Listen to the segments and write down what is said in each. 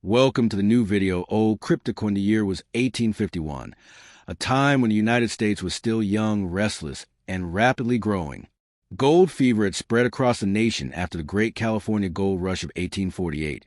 Welcome to the new video. Old cryptic when the year was 1851, a time when the United States was still young, restless, and rapidly growing. Gold fever had spread across the nation after the Great California Gold Rush of 1848,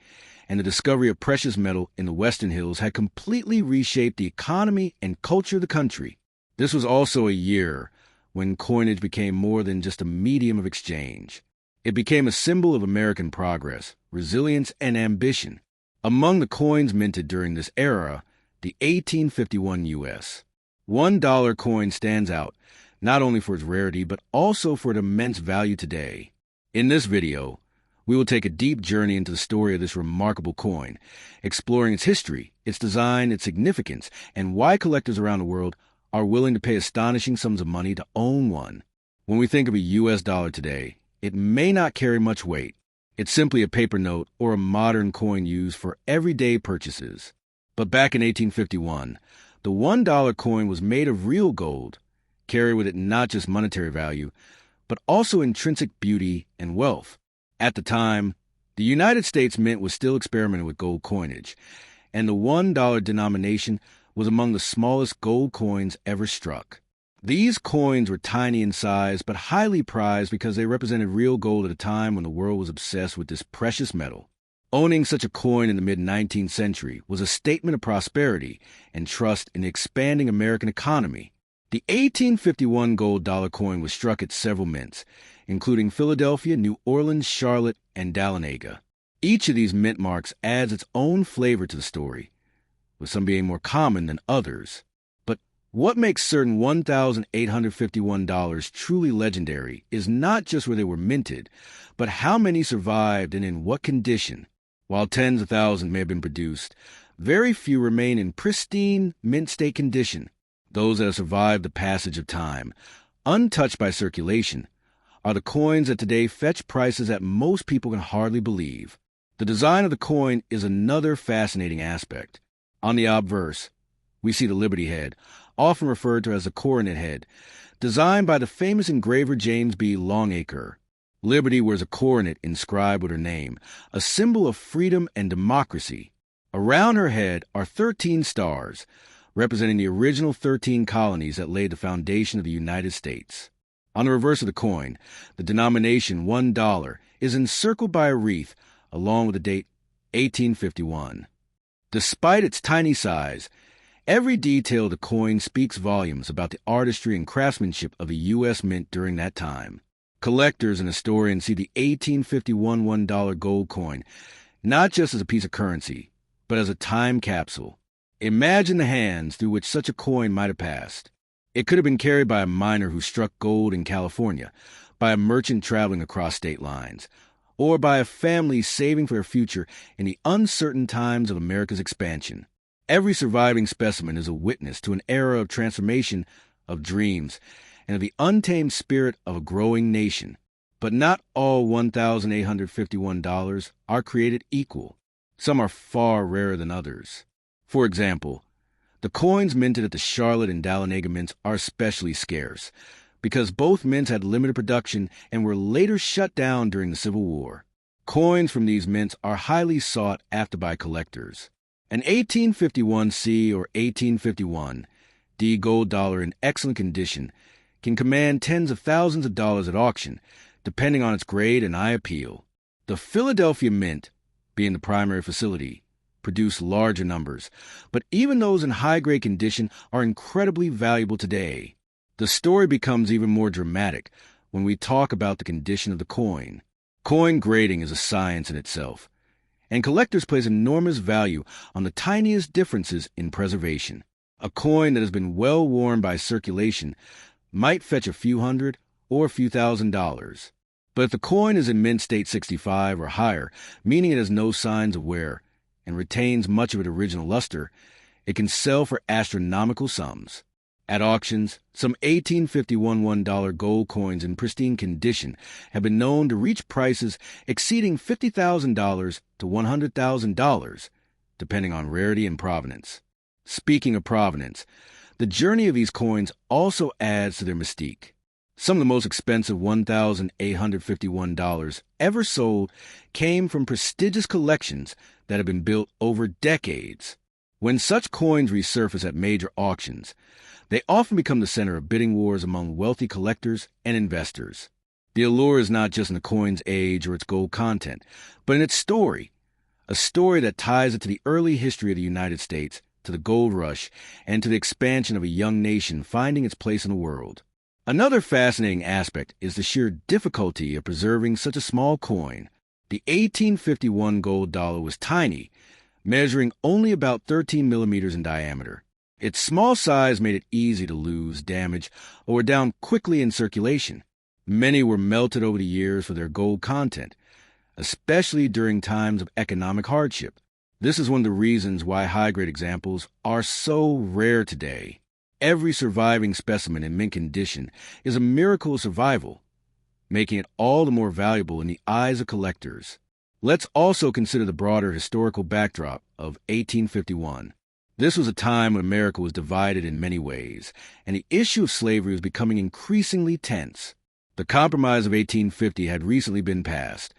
and the discovery of precious metal in the Western Hills had completely reshaped the economy and culture of the country. This was also a year when coinage became more than just a medium of exchange. It became a symbol of American progress, resilience, and ambition. Among the coins minted during this era, the 1851 U.S. $1 coin stands out, not only for its rarity, but also for its immense value today. In this video, we will take a deep journey into the story of this remarkable coin, exploring its history, its design, its significance, and why collectors around the world are willing to pay astonishing sums of money to own one. When we think of a U.S. dollar today, it may not carry much weight. It's simply a paper note or a modern coin used for everyday purchases. But back in 1851, the $1 coin was made of real gold, carried with it not just monetary value, but also intrinsic beauty and wealth. At the time, the United States Mint was still experimenting with gold coinage, and the $1 denomination was among the smallest gold coins ever struck. These coins were tiny in size, but highly prized because they represented real gold at a time when the world was obsessed with this precious metal. Owning such a coin in the mid-19th century was a statement of prosperity and trust in the expanding American economy. The 1851 gold dollar coin was struck at several mints, including Philadelphia, New Orleans, Charlotte, and Dahlonega. Each of these mint marks adds its own flavor to the story, with some being more common than others. What makes certain $1,851 truly legendary is not just where they were minted, but how many survived and in what condition. While tens of thousands may have been produced, very few remain in pristine, mint state condition. Those that have survived the passage of time, untouched by circulation, are the coins that today fetch prices that most people can hardly believe. The design of the coin is another fascinating aspect. On the obverse, we see the Liberty head, often referred to as the coronet head, designed by the famous engraver James B. Longacre. Liberty wears a coronet inscribed with her name, a symbol of freedom and democracy. Around her head are 13 stars, representing the original 13 colonies that laid the foundation of the United States. On the reverse of the coin, the denomination $1 is encircled by a wreath, along with the date 1851. Despite its tiny size, every detail of the coin speaks volumes about the artistry and craftsmanship of the U.S. Mint during that time. Collectors and historians see the 1851 $1 gold coin not just as a piece of currency, but as a time capsule. Imagine the hands through which such a coin might have passed. It could have been carried by a miner who struck gold in California, by a merchant traveling across state lines, or by a family saving for their future in the uncertain times of America's expansion. Every surviving specimen is a witness to an era of transformation, of dreams, and of the untamed spirit of a growing nation. But not all $1,851 are created equal. Some are far rarer than others. For example, the coins minted at the Charlotte and Dahlonega mints are especially scarce, because both mints had limited production and were later shut down during the Civil War. Coins from these mints are highly sought after by collectors. An 1851 C or 1851 D gold dollar in excellent condition can command tens of thousands of dollars at auction, depending on its grade and eye appeal. The Philadelphia Mint, being the primary facility, produce larger numbers, but even those in high-grade condition are incredibly valuable today. The story becomes even more dramatic when we talk about the condition of the coin. Coin grading is a science in itself, and collectors place enormous value on the tiniest differences in preservation. A coin that has been well worn by circulation might fetch a few hundred or a few $1,000s. But if the coin is in mint state 65 or higher, meaning it has no signs of wear and retains much of its original luster, it can sell for astronomical sums. At auctions, some 1851 $1 gold coins in pristine condition have been known to reach prices exceeding $50,000 to $100,000, depending on rarity and provenance. Speaking of provenance, the journey of these coins also adds to their mystique. Some of the most expensive $1,851 ever sold came from prestigious collections that have been built over decades. When such coins resurface at major auctions, they often become the center of bidding wars among wealthy collectors and investors. The allure is not just in the coin's age or its gold content, but in its story, a story that ties it to the early history of the United States, to the gold rush, and to the expansion of a young nation finding its place in the world. Another fascinating aspect is the sheer difficulty of preserving such a small coin. The 1851 gold dollar was tiny, measuring only about 13 millimeters in diameter. Its small size made it easy to lose, damage, or were down quickly in circulation. Many were melted over the years for their gold content, especially during times of economic hardship. This is one of the reasons why high-grade examples are so rare today. Every surviving specimen in mint condition is a miracle of survival, making it all the more valuable in the eyes of collectors. Let's also consider the broader historical backdrop of 1851. This was a time when America was divided in many ways, and the issue of slavery was becoming increasingly tense. The Compromise of 1850 had recently been passed,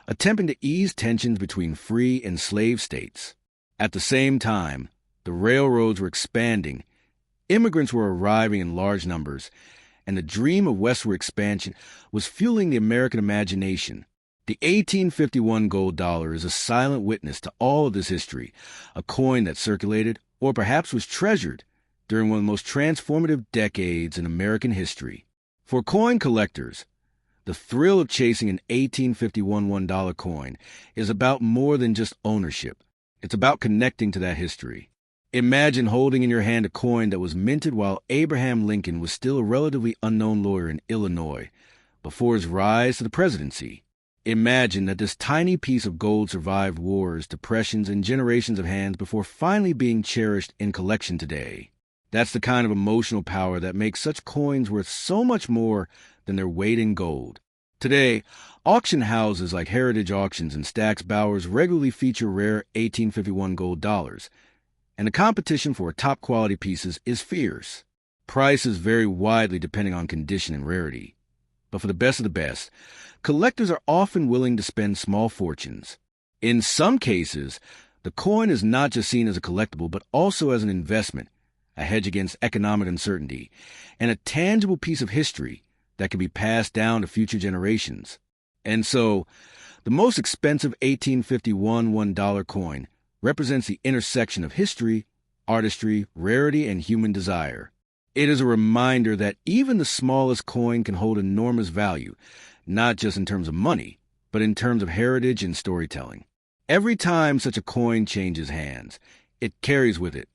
attempting to ease tensions between free and slave states. At the same time, the railroads were expanding, immigrants were arriving in large numbers, and the dream of westward expansion was fueling the American imagination. The 1851 gold dollar is a silent witness to all of this history, a coin that circulated, or perhaps was treasured, during one of the most transformative decades in American history. For coin collectors, the thrill of chasing an 1851 $1 coin is about more than just ownership. It's about connecting to that history. Imagine holding in your hand a coin that was minted while Abraham Lincoln was still a relatively unknown lawyer in Illinois, before his rise to the presidency. Imagine that this tiny piece of gold survived wars, depressions, and generations of hands before finally being cherished in collection today. That's the kind of emotional power that makes such coins worth so much more than their weight in gold. Today, auction houses like Heritage Auctions and Stack's Bowers regularly feature rare 1851 gold dollars, and the competition for top-quality pieces is fierce. Prices vary widely depending on condition and rarity. But for the best of the best, collectors are often willing to spend small fortunes. In some cases, the coin is not just seen as a collectible, but also as an investment, a hedge against economic uncertainty, and a tangible piece of history that can be passed down to future generations. And so, the most expensive 1851 $1 coin represents the intersection of history, artistry, rarity, and human desire. It is a reminder that even the smallest coin can hold enormous value, not just in terms of money, but in terms of heritage and storytelling. Every time such a coin changes hands, it carries with it